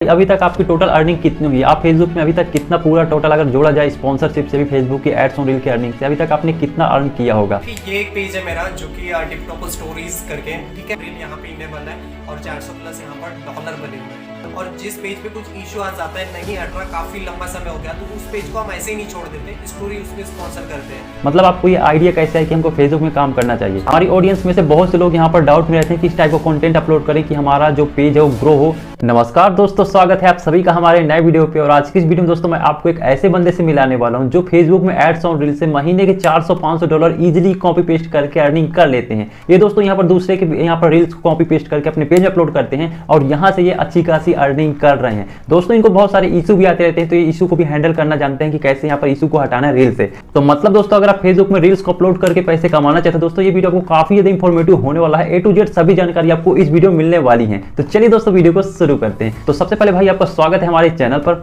अभी तक आपकी टोटल अर्निंग कितनी हुई? आप फेसबुक में अभी तक कितना पूरा टोटल अगर जोड़ा जाए स्पॉन्सरशिप से भी फेसबुक की एड्स ऑन रील की अर्निंग से अभी तक आपने कितना अर्न किया होगा? ये एक पेज है मेरा जो कि टिकटॉक स्टोरीज करके, ठीक है, रील यहाँ पे इनेबल है और 400 प्लस यहाँ पर डॉलर बने हुए हैं। और जिस पेज पे कुछ इशू आ जाता है, नहीं हट रहा, काफी लंबा समय हो गया, तो उस पेज को हम ऐसे ही नहीं छोड़ देते, स्टोरी उसमें स्पॉन्सर करते हैं। मतलब आपको ये आइडिया कैसा है कि हमको फेसबुक में काम करना चाहिए? हमारी ऑडियंस में से बहुत से लोग यहाँ पर डाउट में रहते हैं कि इस टाइप का कंटेंट अपलोड करें कि हमारा जो पेज है वो ग्रो हो। नमस्कार दोस्तों, स्वागत है आप सभी का हमारे नए वीडियो पे। और आज की इस वीडियो में दोस्तों मैं आपको एक ऐसे बंदे से मिलाने वाला हूं जो फेसबुक में एड्स ऑन रील से महीने के 400-500 डॉलर इजीली कॉपी पेस्ट करके अर्निंग कर लेते हैं। ये दोस्तों यहाँ पर दूसरे के यहाँ पर रील्स को कॉपी पेस्ट करके अपने पेज अपलोड करते हैं और यहाँ से ये अच्छी खासी अर्निंग कर रहे हैं। दोस्तों इनको बहुत सारे इशू भी आते रहते हैं, तो ये इशू को भी हैंडल करना जानते हैं कि कैसे यहाँ पर इशू को हटाना है रील से। तो मतलब दोस्तों अगर आप फेसबुक में रील्स को अपलोड करके पैसे कमाना चाहते हैं दोस्तों, ये वीडियो आपको काफी ज्यादा इंफॉर्मेटिव होने वाला है। A to Z सभी जानकारी आपको इस वीडियो में मिलने वाली है। तो चलिए दोस्तों वीडियो को शुरू करते हैं। तो सबसे पहले भाई आपका स्वागत है हमारे चैनल पर।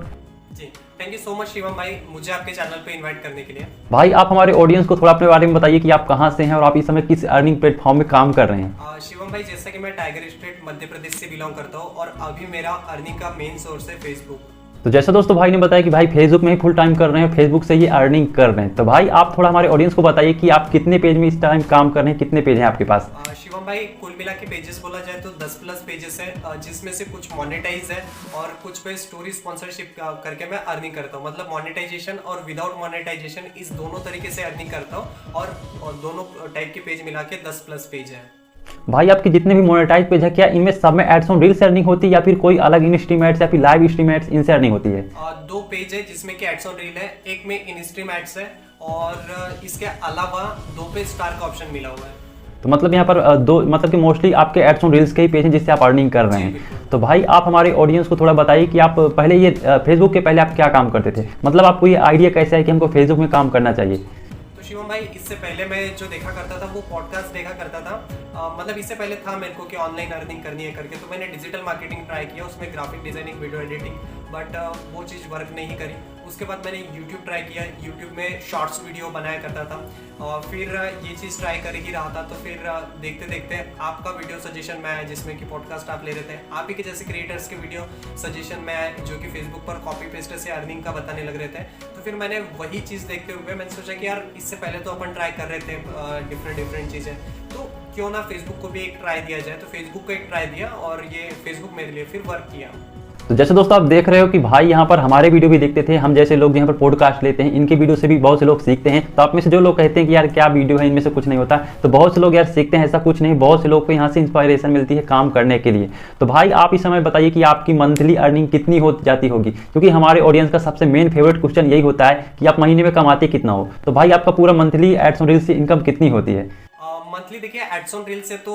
जी thank you so much Shivam भाई, मुझे आपके चैनल पे इनवाइट करने के लिए। भाई आप हमारे ऑडियंस को थोड़ा अपने बारे में बताइए कि आप कहां से हैं और आप इस समय किस अर्निंग प्लेटफॉर्म में काम कर रहे हैं? शिवम भाई, जैसा कि मैं टाइगर स्टेट मध्य प्रदेश से बिलोंग करता हूँ और अभी मेरा अर्निंग का मेन सोर्स है फेसबुक। तो जैसा दोस्तों भाई ने बताया कि भाई फेसबुक में ही फुल टाइम कर रहे हैं, फेसबुक से ही अर्निंग कर रहे हैं। तो भाई आप थोड़ा हमारे ऑडियंस को बताइए कि आप कितने पेज में इस टाइम काम कर रहे हैं, कितने पेज हैं आपके पास? शिवम भाई, कुल मिला के पेजेस बोला जाए तो 10 प्लस पेजेस है, जिसमें से कुछ मोनेटाइज है और कुछ पे स्टोरी स्पॉन्सरशिप करके मैं अर्निंग करता हूँ। मतलब मोनेटाइजेशन और विदाउट मोनेटाइजेशन, इस दोनों तरीके से अर्निंग करता हूँ और दोनों टाइप के पेज मिला के 10 प्लस पेज है। भाई आपके जितने भी मोनेटाइज पेज है, क्या इनमें सब में एड्स ऑन रील से अर्निंग होती है या फिर कोई अलग इन स्ट्रीम एड्स या फिर लाइव स्ट्रीम एड्स इनसे अर्निंग होती है? दो पेज है जिसमें कि एड्स ऑन रील है, एक में इन स्ट्रीम एड्स है और इसके अलावा दो पे स्टार का ऑप्शन मिला हुआ है। तो मतलब यहाँ पर दो, मतलब कि मोस्टली आपके एड्स ऑन रील्स के ही पेज हैं जिससे आप अर्निंग कर रहे हैं। तो भाई आप हमारे ऑडियंस को थोड़ा बताइए कि आप पहले ये फेसबुक के पहले आप क्या काम करते थे? मतलब आपको ये आइडिया कैसा है कि हमको फेसबुक में काम करना चाहिए? शिवम भाई, इससे पहले मैं जो देखा करता था वो पॉडकास्ट देखा करता था। मतलब इससे पहले था मेरे को कि ऑनलाइन अर्निंग करनी है करके, तो मैंने डिजिटल मार्केटिंग ट्राई किया, उसमें graphic designing, video editing, but वो चीज़ वर्क नहीं करी। उसके बाद मैंने यूट्यूब ट्राई किया, यूट्यूब में शॉर्ट्स वीडियो बनाया करता था और फिर ये चीज़ ट्राई कर ही रहा था। तो फिर देखते देखते आपका वीडियो सजेशन में आया, जिसमें कि पॉडकास्ट आप ले रहे थे, आप ही के जैसे क्रिएटर्स के वीडियो सजेशन में आए जो कि फेसबुक पर कॉपी पेस्ट से अर्निंग का बताने लग रहे थे। तो फिर मैंने वही चीज़ देखते हुए मैंने सोचा कि यार इससे पहले तो अपन ट्राई कर रहे थे डिफरेंट चीज़ें, तो क्यों ना फेसबुक को भी एक ट्राई दिया जाए। तो फेसबुक को एक ट्राई दिया और ये फेसबुक मेरे लिए फिर वर्क किया। तो जैसे दोस्तों आप देख रहे हो कि भाई यहाँ पर हमारे वीडियो भी देखते थे, हम जैसे लोग यहाँ पर पॉडकास्ट लेते हैं, इनके वीडियो से भी बहुत से लोग सीखते हैं। तो आप में से जो लोग कहते हैं कि यार क्या वीडियो है, इनमें से कुछ नहीं होता, तो बहुत से लोग यार सीखते हैं, ऐसा कुछ नहीं, बहुत से लोग को यहाँ से इंस्पायरेशन मिलती है काम करने के लिए। तो भाई आप इस समय बताइए कि आपकी मंथली अर्निंग कितनी हो जाती होगी, क्योंकि हमारे ऑडियंस का सबसे मेन फेवरेट क्वेश्चन यही होता है कि आप महीने में कमाते कितना हो। तो भाई आपका पूरा मंथली एड्स ऑन रील से इनकम कितनी होती है? मंथली देखिए, एड्स ऑन रील से तो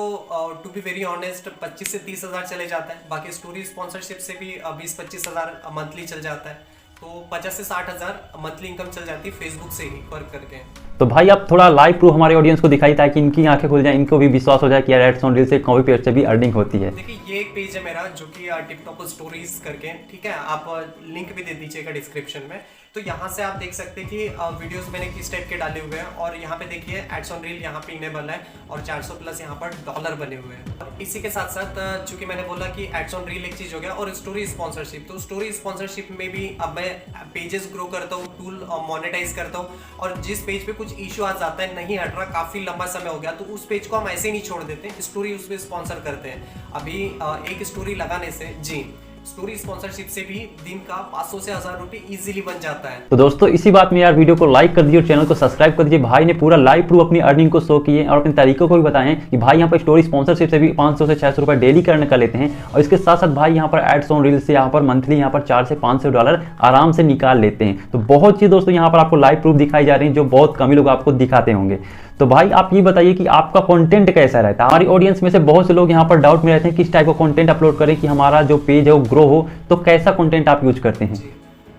टू बी वेरी ऑनेस्ट 25 से 30 हज़ार चले जाता है। बाकी स्टोरी स्पॉन्सरशिप से भी 20-25 हज़ार मंथली चल जाता है। तो 50 से 60 हज़ार मंथली इनकम चल जाती है फेसबुक से ही वर्क करके। तो भाई आप थोड़ा लाइव प्रूफ हमारे ऑडियंस को दिखाई, ताकि इनकी आंखें खुल जाए, इनको भी विश्वास हो जाए कि यार एड्स ऑन रील से कॉपी पेस्ट से भी अर्निंग होती है। देखिए ये एक पेज है मेरा जो कि टिकटॉक स्टोरीज करके, ठीक है, आप लिंक भी दे दीजिएगा डिस्क्रिप्शन में। तो यहाँ से आप देख सकते हैं कि वीडियोस मैंने किस टाइप के डाले हुए हैं और यहाँ पे देखिए एड्स ऑन रील यहाँ पे इनेबल है और 400 प्लस यहाँ पर डॉलर बने हुए हैं। और इसी के साथ साथ चूंकि मैंने बोला कि एड्स ऑन रील एक चीज हो गया और स्टोरी स्पॉन्सरशिप, तो स्टोरी स्पॉन्सरशिप में भी अब मैं पेजेस ग्रो करता हूँ, टूल मोनेटाइज करता हूँ और जिस पेज पे कुछ इशू आ जाता है, नहीं हट रहा, काफी लंबा समय हो गया, तो उस पेज को हम ऐसे ही नहीं छोड़ देते, स्टोरी उसमें स्पॉन्सर करते हैं। अभी एक स्टोरी लगाने से जी स्टोरी स्पॉन्सरशिप से भी दिन का 500 से 1000 रुपए इजीली बन जाता है। तो दोस्तों इसी बात में यार वीडियो को लाइक कर दीजिए और चैनल को सब्सक्राइब कर दीजिए। भाई ने पूरा लाइव प्रूफ अपनी अर्निंग को शो किए और अपने तरीकों को भी बताए हैं कि भाई यहाँ पर स्टोरी स्पॉन्सरशिप से भी 500 से 600 रुपए डेली करने कर लेते हैं और इसके साथ साथ भाई यहाँ पर एड्स ऑन रील से यहाँ पर मंथली यहाँ पर 4 से 500 डॉलर आराम से निकाल लेते हैं। तो बहुत चीज दोस्तों यहाँ पर आपको लाइव प्रूफ दिखाई जा रही है जो बहुत कम ही लोग आपको दिखाते होंगे। तो भाई आप ये बताइए कि आपका कंटेंट कैसा रहता है? हमारी ऑडियंस में से बहुत से लोग यहाँ पर डाउट में रहते हैं कि इस टाइप का कंटेंट अपलोड करें कि हमारा जो पेज है वो ग्रो हो। तो कैसा कंटेंट आप यूज करते हैं?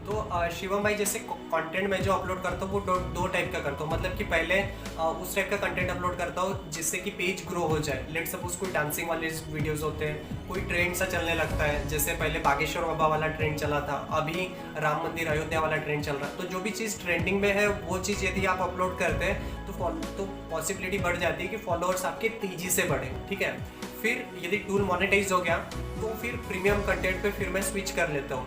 तो शिवम भाई, जैसे कंटेंट मैं जो अपलोड करता हूँ वो दो टाइप का करता हूँ। मतलब कि पहले उस टाइप का कंटेंट अपलोड करता हूँ जिससे कि पेज ग्रो हो जाए। लेट सपोज कोई डांसिंग वाले वीडियोस होते हैं, कोई ट्रेंड सा चलने लगता है, जैसे पहले बागेश्वर बाबा वाला ट्रेंड चला था, अभी राम मंदिर अयोध्या वाला ट्रेंड चल रहा है। तो जो भी चीज़ ट्रेंडिंग में है वो चीज़ यदि आप अपलोड करते हैं तो पॉसिबिलिटी बढ़ जाती है कि फॉलोअर्स आपके तेजी से बढ़े, ठीक है। फिर यदि टूल मोनेटाइज हो गया तो फिर प्रीमियम कंटेंट पे फिर मैं स्विच कर लेता हूँ।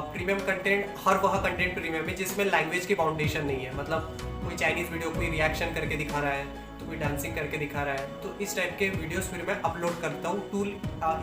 प्रीमियम कंटेंट हर वह कंटेंट प्रीमियम है जिसमें लैंग्वेज की फाउंडेशन नहीं है, मतलब कोई चाइनीज़ वीडियो कोई रिएक्शन करके दिखा रहा है तो कोई डांसिंग करके दिखा रहा है, तो इस टाइप के वीडियोस फिर मैं अपलोड करता हूँ टूल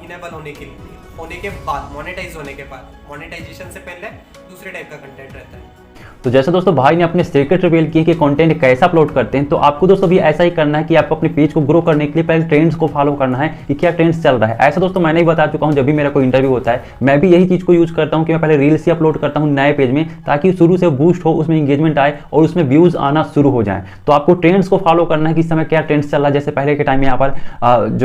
इनेबल होने के बाद, मोनेटाइज होने के बाद। मोनेटाइजेशन से पहले दूसरे टाइप का कंटेंट रहता है। तो जैसे दोस्तों भाई ने अपने सीक्रेट रिवील किए कि कंटेंट कैसा अपलोड करते हैं, तो आपको दोस्तों भी ऐसा ही करना है कि आपको अपने पेज को ग्रो करने के लिए पहले ट्रेंड्स को फॉलो करना है कि क्या ट्रेंड्स चल रहा है। ऐसा दोस्तों मैंने ही बता चुका हूं, जब भी मेरा कोई इंटरव्यू होता है मैं भी यही चीज़ को यूज करता हूं कि मैं पहले रील्स ही अपलोड करता हूं नए पेज में, ताकि शुरू से बूस्ट हो, उसमें इंगेजमेंट आए और उसमें व्यूज आना शुरू हो जाए। तो आपको ट्रेंड्स को फॉलो करना है कि इस समय क्या ट्रेंड्स चल रहा है। जैसे पहले के टाइम में यहाँ पर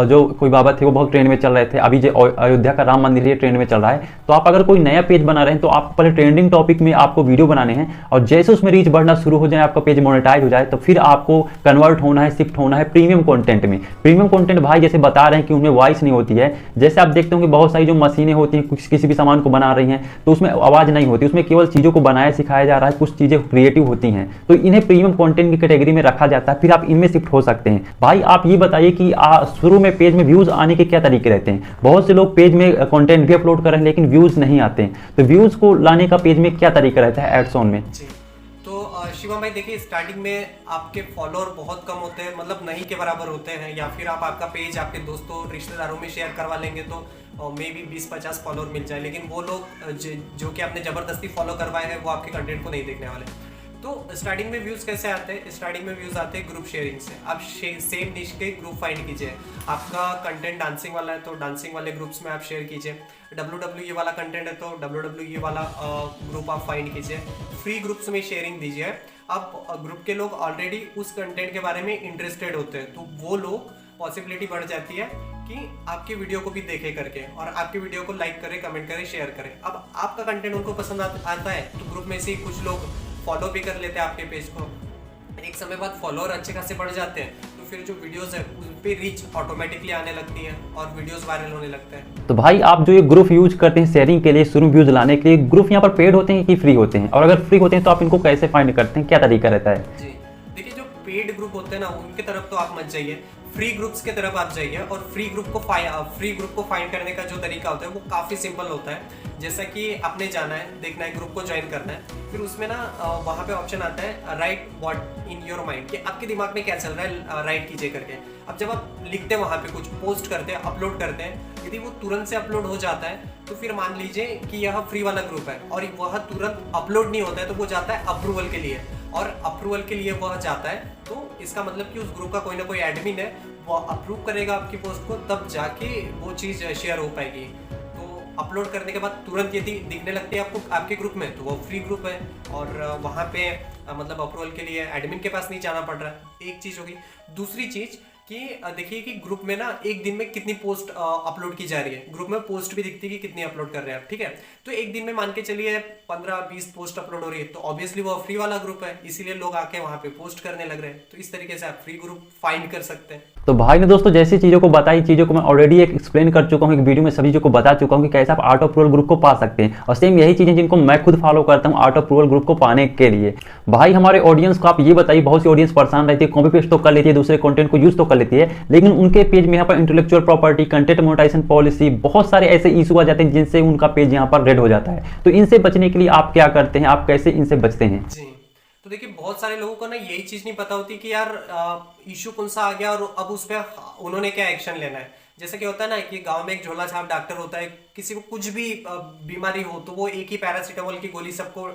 जो कोई बाबा थे वो बहुत ट्रेंड में चल रहे थे, अभी जो अयोध्या का राम मंदिर ट्रेंड में चल रहा है। तो आप अगर कोई नया पेज बना रहे हैं तो आप पहले ट्रेंडिंग टॉपिक में आपको वीडियो बनाने हैं, और जैसे उसमें रीच बढ़ना शुरू हो जाए, आपका पेज मोनेटाइज हो जाए, तो फिर आपको कन्वर्ट होना है, शिफ्ट होना है प्रीमियम कंटेंट में। प्रीमियम कंटेंट भाई जैसे बता रहे हैं कि उनमें वॉइस नहीं होती है। जैसे आप देखते होंगे बहुत सारी जो मशीनें होती हैं किसी भी सामान को बना रही हैं तो उसमें आवाज़ नहीं होती, उसमें केवल चीज़ों को बनाया सिखाया जा रहा है, कुछ चीज़ें क्रिएटिव होती हैं, तो इन्हें प्रीमियम कंटेंट की कैटेगरी में रखा जाता है। फिर आप इनमें शिफ्ट हो सकते हैं। भाई आप ये बताइए कि शुरू में पेज में व्यूज़ आने के क्या तरीके रहते हैं। बहुत से लोग पेज में कंटेंट भी अपलोड कर रहे हैं लेकिन व्यूज़ नहीं आते हैं, तो व्यूज़ को लाने का पेज में क्या तरीका रहता है एड्स ऑन में। शिवम भाई देखिए, स्टार्टिंग में आपके फॉलोअर बहुत कम होते हैं, मतलब नहीं के बराबर होते हैं, या फिर आप आपका पेज आपके दोस्तों रिश्तेदारों में शेयर करवा लेंगे तो मे बी 20-50 फॉलोअर मिल जाए, लेकिन वो लोग जो कि आपने ज़बरदस्ती फॉलो करवाए हैं वो आपके कंटेंट को नहीं देखने वाले। तो स्टार्टिंग में व्यूज़ कैसे आते हैं? स्टार्टिंग में व्यूज़ आते हैं ग्रुप शेयरिंग से। आप सेम निश के ग्रुप फाइंड कीजिए। आपका कंटेंट डांसिंग वाला है तो डांसिंग वाले ग्रुप्स में आप शेयर कीजिए। WWE वाला कंटेंट है तो WWE वाला ग्रुप आप फाइंड कीजिए। फ्री ग्रुप्स में शेयरिंग दीजिए। आप ग्रुप के लोग ऑलरेडी उस कंटेंट के बारे में इंटरेस्टेड होते हैं, तो वो लोग पॉसिबिलिटी बढ़ जाती है कि आपकी वीडियो को भी देखे करके और आपकी वीडियो को लाइक करें, कमेंट करें, शेयर करें। अब आपका कंटेंट उनको पसंद आता है तो ग्रुप में से ही कुछ लोग फॉलो भी कर लेते हैं आपके पेज को। एक समय बाद फॉलोअर अच्छे खासे बढ़ जाते हैं तो फिर जो वीडियोस है उस पे रीच ऑटोमेटिकली आने लगती है और वीडियोस वायरल होने लगते हैं। तो भाई आप जो ये ग्रुप यूज करते हैं शेयरिंग के लिए, शुरू व्यूज लाने के लिए, ग्रुप यहाँ पर पेड होते हैं कि फ्री होते हैं, और अगर फ्री होते हैं तो आप इनको कैसे फाइंड करते हैं, क्या तरीका रहता है? जी देखिए, जो पेड ग्रुप होते हैं ना उनके तरफ तो आप मत जाइए, फ्री ग्रुप्स की तरफ आप जाइए। और फ्री ग्रुप को फाइंड करने का जो तरीका होता है वो काफ़ी सिंपल होता है। जैसा कि आपने जाना है, देखना है, ग्रुप को ज्वाइन करना है, फिर उसमें ना वहाँ पे ऑप्शन आता है right what in your mind, कि आपके दिमाग में क्या चल रहा है राइट कीजिए करके। अब जब आप लिखते हैं वहाँ पे, कुछ पोस्ट करते हैं, अपलोड करते हैं, यदि वो तुरंत से अपलोड हो जाता है तो फिर मान लीजिए कि यह फ्री वाला ग्रुप है और वह तुरंत अपलोड नहीं होता है तो वो जाता है अप्रूवल के लिए, और अप्रूवल के लिए वह जाता है तो इसका मतलब कि उस ग्रुप का कोई ना कोई एडमिन है, वो अप्रूव करेगा आपकी पोस्ट को, तब जाके वो चीज़ शेयर हो पाएगी। तो अपलोड करने के बाद तुरंत यदि दिखने लगती है आपको आपके ग्रुप में तो वो फ्री ग्रुप है, और वहाँ पे मतलब अप्रूवल के लिए एडमिन के पास नहीं जाना पड़ रहा है। एक चीज़ होगी। दूसरी चीज़ कि देखिए कि ग्रुप में ना एक दिन में कितनी पोस्ट अपलोड की जा रही है, ग्रुप में पोस्ट भी दिखती है कि कितनी अपलोड कर रहे हैं आप, ठीक है। तो एक दिन में मान के चलिए 15-20 पोस्ट अपलोड हो रही है तो ऑब्वियसली वो फ्री वाला ग्रुप है, इसीलिए लोग आके वहाँ पे पोस्ट करने लग रहे हैं। तो इस तरीके से आप फ्री ग्रुप फाइंड कर सकते हैं। तो भाई ने दोस्तों जैसी चीज़ों को बताई, चीज़ों को मैं ऑलरेडी एक एक्सप्लेन कर चुका हूँ, एक वीडियो में सभी चीज़ों को बता चुका हूँ कि कैसे आप आर्ट ऑफ अप्रूवल ग्रुप को पा सकते हैं, और सेम यही चीज़ें जिनको मैं खुद फॉलो करता हूँ आर्ट ऑफ अप्रूवल ग्रुप को पाने के लिए। भाई हमारे ऑडियंस को आप ये बताइए, बहुत सी ऑडियंस परेशान रहती है, कॉपी पेस्ट तो कर लेती है, दूसरे कंटेंट को यूज तो कर लेती है, लेकिन उनके पेज में यहाँ पर intellectual property, content monetization policy, बहुत सारे ऐसे इशू आ जाते हैं जिनसे उनका पेज यहाँ पर रेड हो जाता है। तो इनसे बचने के लिए आप क्या करते हैं, आप कैसे इनसे बचते हैं? जी, तो देखिए बहुत सारे लोगों को ना यही चीज़ नहीं पता होती कि यार इशू कौन सा आ गया और अब उस पर उन्होंने क्या एक्शन लेना है। जैसे कि होता है ना कि गांव में एक झोला छाप डॉक्टर होता है, किसी को कुछ भी बीमारी हो तो वो एक ही पैरासीटामोल की गोली सबको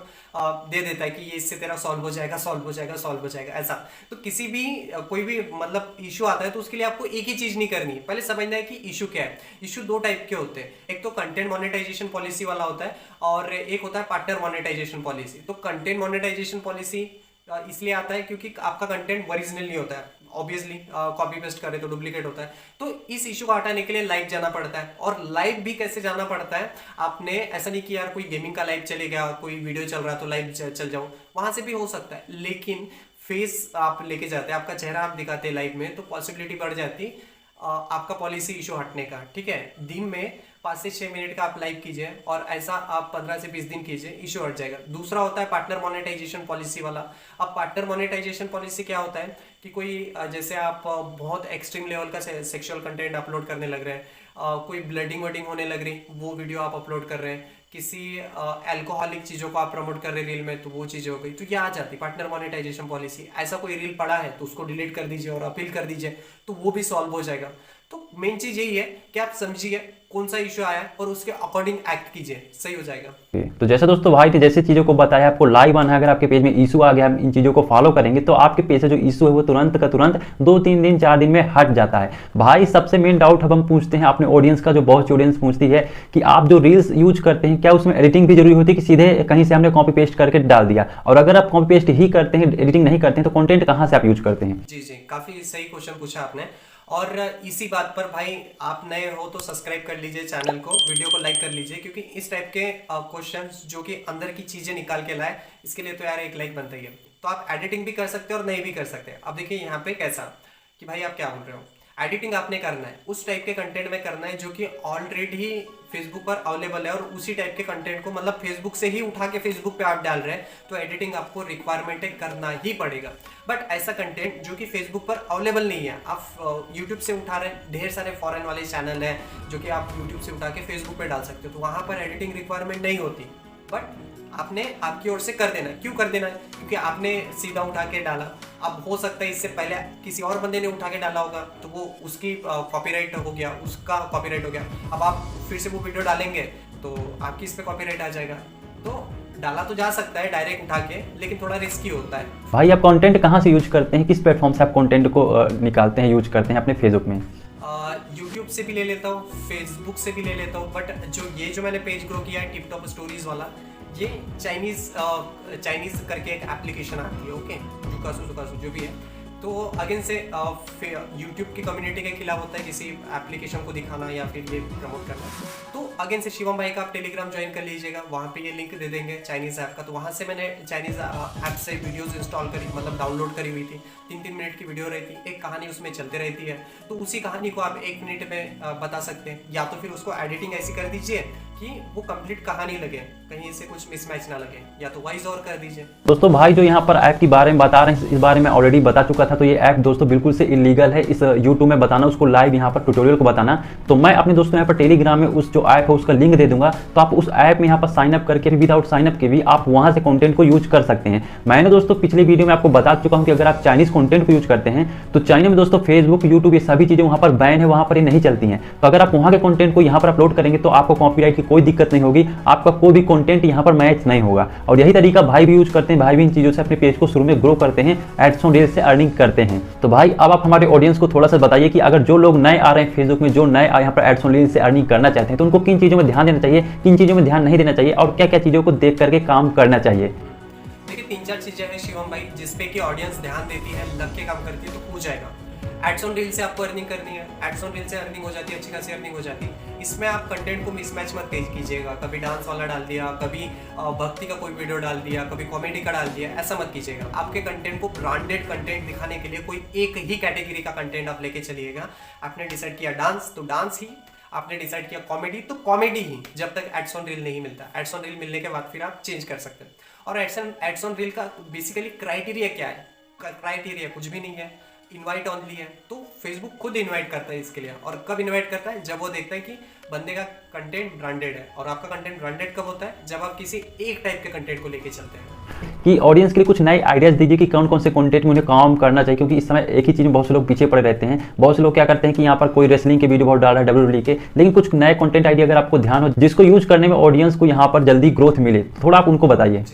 दे देता है कि ये इससे तेरा सॉल्व हो जाएगा, सॉल्व हो जाएगा, सॉल्व हो जाएगा, ऐसा। तो किसी भी कोई भी मतलब इशू आता है तो उसके लिए आपको एक ही चीज़ नहीं करनी, पहले समझना है कि इशू क्या है। इशू दो टाइप के होते हैं, एक तो कंटेंट मोनेटाइजेशन पॉलिसी वाला होता है और एक होता है पार्टनर मोनेटाइजेशन पॉलिसी। तो कंटेंट मोनेटाइजेशन पॉलिसी इसलिए आता है क्योंकि आपका कंटेंट ओरिजिनल नहीं होता है, ऑब्वियसली कॉपी पेस्ट करे तो डुप्लीकेट होता है। तो इस इशू को हटाने के लिए लाइव जाना पड़ता है, और लाइव भी कैसे जाना पड़ता है, आपने ऐसा नहीं कि यार कोई गेमिंग का लाइव चले गया, कोई वीडियो चल रहा है तो लाइव चल जाऊं, वहां से भी हो सकता है, लेकिन फेस आप लेके जाते हैं, आपका चेहरा आप दिखाते हैं लाइव में, तो पॉसिबिलिटी बढ़ जाती आपका पॉलिसी इशू हटने का, ठीक है। दिन में 5 से 6 मिनट का आप लाइव कीजिए और ऐसा आप 15 से 20 दिन कीजिए, इशू हट जाएगा। दूसरा होता है पार्टनर मोनेटाइजेशन पॉलिसी वाला। अब पार्टनर मोनेटाइजेशन पॉलिसी क्या होता है कि कोई जैसे आप बहुत एक्सट्रीम लेवल का सेक्सुअल कंटेंट अपलोड करने लग रहे हैं, कोई ब्लडिंग वडिंग होने लग रही, वो वीडियो आप अपलोड कर रहे हैं, किसी अल्कोहलिक चीज़ों को आप प्रमोट कर रहे रील में, तो वो चीज़ें हो गई, तो ये आ जाती पार्टनर मोनेटाइजेशन पॉलिसी। ऐसा कोई रील पड़ा है तो उसको डिलीट कर दीजिए और अपील कर दीजिए, तो वो भी सॉल्व हो जाएगा। तो मेन चीज़ यही है कि आप समझिए कौन सा इशू आया है और उसके अकॉर्डिंग एक्ट कीजिए, सही हो जाएगा। तो जैसे दोस्तों भाई ने जैसे चीज़ों को बताया, आपको लाइव आना है, अगर आपके पेज में इशू आ गया, इन चीज़ों को फॉलो करेंगे तो आपके पेज से जो इशू है वो तुरंत का तुरंत 2-3 दिन 4 दिन में हट जाता है। भाई सबसे मेन डाउट अब हम पूछते हैं अपने ऑडियंस का, जो बहुत ऑडियंस पूछती है कि आप जो रील्स यूज करते हैं क्या उसमें एडिटिंग भी जरूरी होती है कि सीधे कहीं से हमने कॉपी पेस्ट करके डाल दिया, और अगर आप कॉपी पेस्ट ही करते हैं, एडिटिंग नहीं करते हैं, तो कंटेंट कहाँ से आप यूज करते हैं? जी जी, काफ़ी सही क्वेश्चन पूछा आपने। और इसी बात पर भाई आप नए हो तो सब्सक्राइब कर लीजिए चैनल को, वीडियो को लाइक कर लीजिए, क्योंकि इस टाइप के क्वेश्चंस जो कि अंदर की चीज़ें निकाल के लाए, इसके लिए तो यार एक लाइक बनता ही है। तो आप एडिटिंग भी कर सकते हैं और नहीं भी कर सकते हैं। अब देखिए यहाँ पे कैसा कि भाई आप क्या बोल रहे हो, एडिटिंग आपने करना है उस टाइप के कंटेंट में करना है जो कि ऑलरेडी फेसबुक पर अवेलेबल है, और उसी टाइप के कंटेंट को मतलब फेसबुक से ही उठा के फेसबुक पे आप डाल रहे हैं, तो एडिटिंग आपको रिक्वायरमेंट है, करना ही पड़ेगा। बट ऐसा कंटेंट जो कि फेसबुक पर अवेलेबल नहीं है, आप यूट्यूब से उठा रहे हैं, ढेर सारे फॉरेन वाले चैनल हैं जो कि आप यूट्यूब से उठा के फेसबुक पे डाल सकते हो, तो वहाँ पर एडिटिंग रिक्वायरमेंट नहीं होती। बट आपने आपकी ओर से कर देना है। क्यों कर देना है? क्योंकि आपने सीधा उठा के डाला। अब हो सकता है इससे पहले किसी और बंदे ने उठा के डाला होगा, तो वो उसकी कॉपीराइट हो गया, उसका कॉपीराइट हो गया। अब आप फिर से वो वीडियो डालेंगे तो आपकी इस पे कॉपीराइट आ जाएगा। तो डाला तो जा सकता है डायरेक्ट उठा के, लेकिन थोड़ा रिस्की होता है। भाई आप कंटेंट कहाँ से यूज करते हैं, किस प्लेटफॉर्म से आप कंटेंट को निकालते हैं, यूज करते हैं अपने फेसबुक में? यूट्यूब से भी ले लेता हूँ, फेसबुक से भी ले लेता हूँ, बट जो मैंने पेज ग्रो किया है टिप टॉप स्टोरीज वाला, ये चाइनीज करके एक एप्लीकेशन आती है, ओके, जुकासू जो भी है। तो अगेन से यूट्यूब की कम्युनिटी के खिलाफ होता है किसी एप्लीकेशन को दिखाना या फिर ये प्रमोट करना। तो अगेन से शिवम भाई का आप टेलीग्राम ज्वाइन कर लीजिएगा, वहाँ पे ये लिंक दे देंगे चाइनीज़ ऐप का। तो वहाँ से मैंने चाइनीज़ ऐप से वीडियोस इंस्टॉल करी, मतलब डाउनलोड करी हुई थी। 3-3 मिनट की वीडियो रहती, एक कहानी उसमें चलती रहती है, तो उसी कहानी को आप 1 मिनट में बता सकते हैं, या तो फिर उसको एडिटिंग ऐसी कर दीजिए कि वो कंप्लीट कहानी लगे, कहीं से कुछ मिसमैच ना लगे, या तो वॉइस ओवर कर दीजिए। दोस्तों भाई जो यहाँ पर ऐप के बारे में बता रहे हैं, इस बारे में ऑलरेडी बता चुका था। तो ये ऐप दोस्तों बिल्कुल से इलीगल है, इस यूट्यूब में बताना, उसको लाइव यहाँ पर ट्यूटोरियल को बताना। तो मैं अपने दोस्तों यहाँ पर टेलीग्राम में उस जो ऐप है उसका लिंक दे दूंगा, तो आप उस ऐप में यहाँ पर साइन अप करके, विदाउट साइन अप के भी आप वहाँ से कंटेंट को यूज कर सकते हैं। मैंने दोस्तों पिछले वीडियो में आपको बता चुका हूँ कि अगर आप चाइनीज कंटेंट को यूज करते हैं तो चाइना में दोस्तों फेसबुक, यूट्यूब, ये सभी चीजें वहाँ पर बैन है, वहाँ पर ये नहीं चलती हैं। तो अगर आप वहाँ के कंटेंट को यहाँ पर अपलोड करेंगे तो आपको कॉपीराइट की कोई दिक्कत नहीं होगी, आपका कोई भी कंटेंट यहाँ पर मैच नहीं होगा। और यही तरीका भाई भी यूज करते हैं, भाई भी इन चीजों से अपने पेज को शुरू में ग्रो करते हैं, एड्स ऑन रील्स से अर्निंग करते हैं। तो भाई अब आप हमारे ऑडियंस को थोड़ा सा बताइए कि अगर जो लोग नए आ रहे हैं फेसबुक में, जो नए यहाँ पर एड्स ऑन रील्स से अर्निंग करना चाहते हैं, तो उनको किन चीजों में ध्यान देना चाहिए, किन चीजों में ध्यान नहीं देना चाहिए, और क्या क्या चीजों को देख करके काम करना चाहिए? देखिए 3-4 चीजें हैं शिवम भाई जिसपे कि ऑडियंस ध्यान देती है, लग के काम करती है, तो हो जाएगा। एड्स ऑन रील से आपको अर्निंग करनी है, एड्स ऑन रील से अर्निंग हो जाती है, अच्छी खासी अर्निंग हो जाती है। इसमें आप कंटेंट को मिसमैच मत कीजिएगा, कभी डांस वाला डाल दिया, कभी भक्ति का कोई वीडियो डाल दिया, कभी कॉमेडी का डाल दिया, ऐसा मत कीजिएगा। आपके कंटेंट को ब्रांडेड कंटेंट दिखाने के लिए कोई एक ही कैटेगरी का कंटेंट आप लेके चलिएगा। आपने डिसाइड किया डांस तो डांस ही, आपने डिसाइड किया कॉमेडी तो कॉमेडी ही, जब तक एड्स ऑन रील नहीं मिलता। एड्स ऑन रील मिलने के बाद फिर आप चेंज कर सकते हैं। और एड्स ऑन रील का बेसिकली क्राइटेरिया क्या है? क्राइटेरिया कुछ भी नहीं है, इनवाइट ऑनली है। तो फेसबुक खुद इनवाइट करता है इसके लिए। और कब इनवाइट करता है? जब वो देखता है कि बंदे का कंटेंट ब्रांडेड है। और आपका कंटेंट ब्रांडेड कब होता है? जब आप किसी एक टाइप के कंटेंट को लेके चलते हैं। कि ऑडियंस के लिए कुछ नए आइडियाज दीजिए कि कौन कौन से कंटेंट में उन्हें काम करना चाहिए, क्योंकि इस समय एक ही चीज़ में बहुत से लोग पीछे पड़े रहते हैं। बहुत से लोग क्या करते हैं कि यहाँ पर कोई रेसलिंग के वीडियो बहुत डाल रहा है, WWE के, लेकिन कुछ नए कंटेंट आइडिया अगर आपको ध्यान हो जिसको यूज करने में ऑडियंस को यहाँ पर जल्दी ग्रोथ मिले, थोड़ा आप उनको बताइए।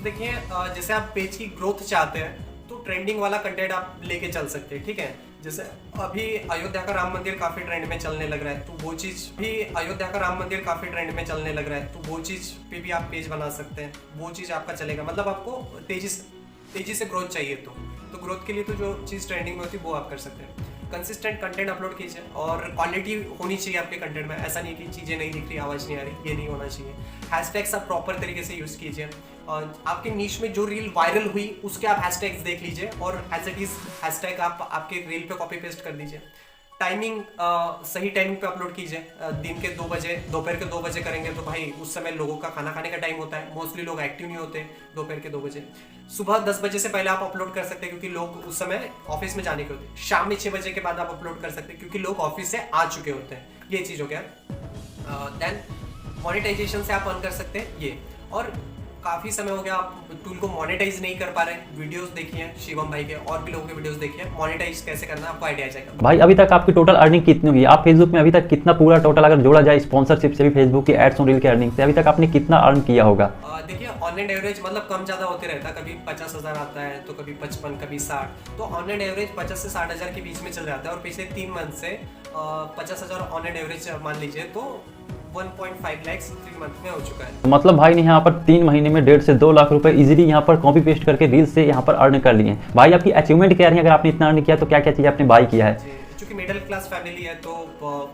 देखिए जैसे आप पेज की ग्रोथ चाहते हैं तो ट्रेंडिंग वाला कंटेंट आप लेके चल सकते हैं, ठीक है। जैसे अभी अयोध्या का राम मंदिर काफी ट्रेंड में चलने लग रहा है, तो वो चीज भी, अयोध्या का राम मंदिर काफी ट्रेंड में चलने लग रहा है, तो वो चीज पे भी आप पेज बना सकते हैं, वो चीज आपका चलेगा। मतलब आपको तेजी से ग्रोथ चाहिए, तो ग्रोथ के लिए तो जो चीज ट्रेंडिंग में होती है वो आप कर सकते हैं। कंसिस्टेंट कंटेंट अपलोड कीजिए और क्वालिटी होनी चाहिए आपके कंटेंट में। ऐसा नहीं कि चीज़ें नहीं दिख रही, आवाज़ नहीं आ रही, ये नहीं होना चाहिए। हैशटैग्स आप प्रॉपर तरीके से यूज़ कीजिए। और आपके नीश में जो रील वायरल हुई उसके आप हैशटैग्स देख लीजिए और एज इट इज़ हैशटैग आप आपके रील पे कॉपी पेस्ट कर दीजिए। टाइमिंग सही टाइमिंग पे अपलोड कीजिए। दिन के 2 बजे, दोपहर के 2 बजे करेंगे तो भाई उस समय लोगों का खाना खाने का टाइम होता है, मोस्टली लोग एक्टिव नहीं होते दोपहर के 2 बजे। सुबह 10 बजे से पहले आप अपलोड कर सकते हैं क्योंकि लोग उस समय ऑफिस में जाने के होते हैं। शाम में 6 बजे के बाद आप अपलोड कर सकते हैं क्योंकि लोग ऑफिस से आ चुके होते हैं। ये चीज़ हो गया। देन मोनेटाइजेशन से आप अर्न कर सकते हैं ये। और काफ़ी समय हो गया आप टूल को मोनेटाइज नहीं कर पा रहे। वीडियोस देखिए शिवम भाई के, और भी लोगों के वीडियोस देखिए, मोनेटाइज कैसे करना है आपको आइडिया आ जाएगा। भाई अभी तक आपकी टोटल अर्निंग कितनी हुई? आप फेसबुक में अभी तक कितना पूरा टोटल अगर जोड़ा जाए स्पॉन्सरशिप से भी फेसबुक की एड्स ऑन रील के अर्निंग से, अभी तक आपने कितना अर्न किया होगा? देखिए ऑनलाइन एवरेज मतलब कम ज़्यादा होते रहता है, कभी 50,000 आता है तो कभी 55, कभी 60। तो ऑनलाइन एवरेज 50 से 60,000 के बीच में चल जाता है। और पिछले 3 मंथ से 50,000 ऑनलाइन एवरेज मान लीजिए तो 1.5 लाख 3 मंथ में हो चुका है। मतलब भाई ने यहाँ पर 3 महीने में 1.5 से 2 लाख रुपए इजीली यहाँ पर कॉपी पेस्ट करके रील से यहाँ पर अर्न कर लिए हैं। भाई आपकी अचीवमेंट क्या रही है? अगर आपने इतना अर्न किया तो क्या क्या चीज़ आपने बाई किया है? क्योंकि मिडिल क्लास फैमिली है तो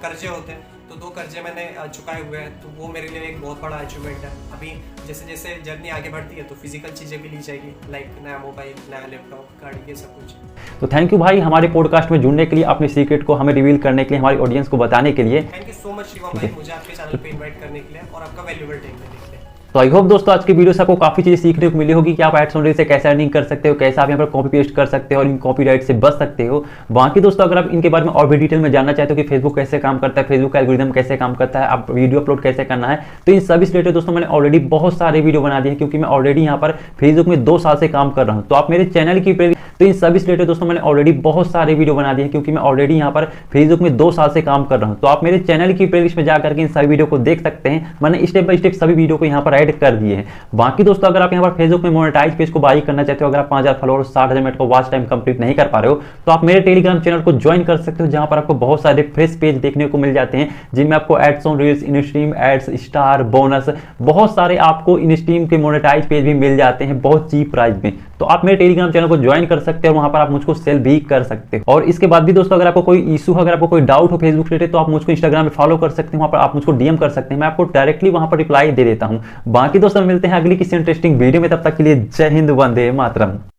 कर्जे होते हैं, तो 2 कर्जे मैंने चुकाए हुए हैं, तो वो मेरे लिए एक बहुत बड़ा अचीवमेंट है। अभी जैसे जैसे जर्नी आगे बढ़ती है तो फिजिकल चीज़ें भी ली जाएगी, लाइक नया मोबाइल, नया लैपटॉप, गाड़ी, ये सब कुछ। तो थैंक यू भाई हमारे पॉडकास्ट में जुड़ने के लिए, अपने सीक्रेट को हमें रिवील करने के लिए, हमारी ऑडियंस को बताने के लिए। Thank you so much Shivam भाई, मुझे आपके चैनल पे इन्वाइट करने के लिए और आपका वैल्यूएबल टाइम देने के लिए। तो आई होप दोस्तों आज की वीडियो से आपको काफी चीजें सीखने को मिली होगी कि आप एड्स ऑन रील से कैसे अर्निंग कर सकते हो, कैसे आप यहाँ पर कॉपी पेस्ट कर सकते हो और इन कॉपीराइट से बच सकते हो। बाकी दोस्तों अगर आप इनके बारे में और भी डिटेल में जानना चाहते हो कि फेसबुक कैसे काम करता है, फेसबुक का एल्गोरिथम कैसे काम करता है, आप वीडियो अपलोड कैसे करना है, तो इन सभी से रिलेटेड दोस्तों मैंने ऑलरेडी बहुत सारे वीडियो बना दिए हैं क्योंकि मैं ऑलरेडी यहाँ पर फेसबुक में 2 साल से काम कर रहा हूँ। तो आप मेरे चैनल की तो इन सभी से रिलेटेड दोस्तों मैंने ऑलरेडी बहुत सारे वीडियो बना दिए हैं क्योंकि मैं ऑलरेडी यहाँ पर फेसबुक में 2 साल से काम कर रहा हूँ। तो आप मेरे चैनल की प्लेलिस्ट में जाकर के इन सभी वीडियो को देख सकते हैं। मैंने स्टेप बाय स्टेप सभी वीडियो को यहाँ पर ऐड कर दिए हैं। बाकी दोस्तों अगर आप यहाँ पर फेसबुक में मोनेटाइज पेज को बाई करना चाहते हो, अगर आप 5000 फॉलोअर 60,000 मिनट को वॉच टाइम कंप्लीट नहीं कर पा रहे हो, तो आप मेरे टेलीग्राम चैनल को ज्वाइन कर सकते हो जहां पर आपको बहुत सारे फ्रेश पेज देखने को मिल जाते हैं जिनमें आपको ads on reels, instream ads, star, bonus, बहुत सारे आपको इनस्ट्रीम के मोनेटाइज पेज भी मिल जाते हैं बहुत चीप प्राइस में। तो आप मेरे टेलीग्राम चैनल को ज्वाइन कर सकते हो और वहां पर आप मुझको सेल भी कर सकते हो। और इसके बाद भी दोस्तों अगर आपको कोई इशू, अगर आपको कोई डाउट हो फेसबुक रिलेटेड, तो आप मुझको इंस्टाग्राम में फॉलो कर सकते हैं, वहां पर आप मुझको डीएम कर सकते हैं, मैं आपको डायरेक्टली वहां पर रिप्लाई दे देता हूं। बाकी दोस्तों मिलते हैं अगली किसी इंटरेस्टिंग वीडियो में, तब तक के लिए जय हिंद, वंदे मातरम।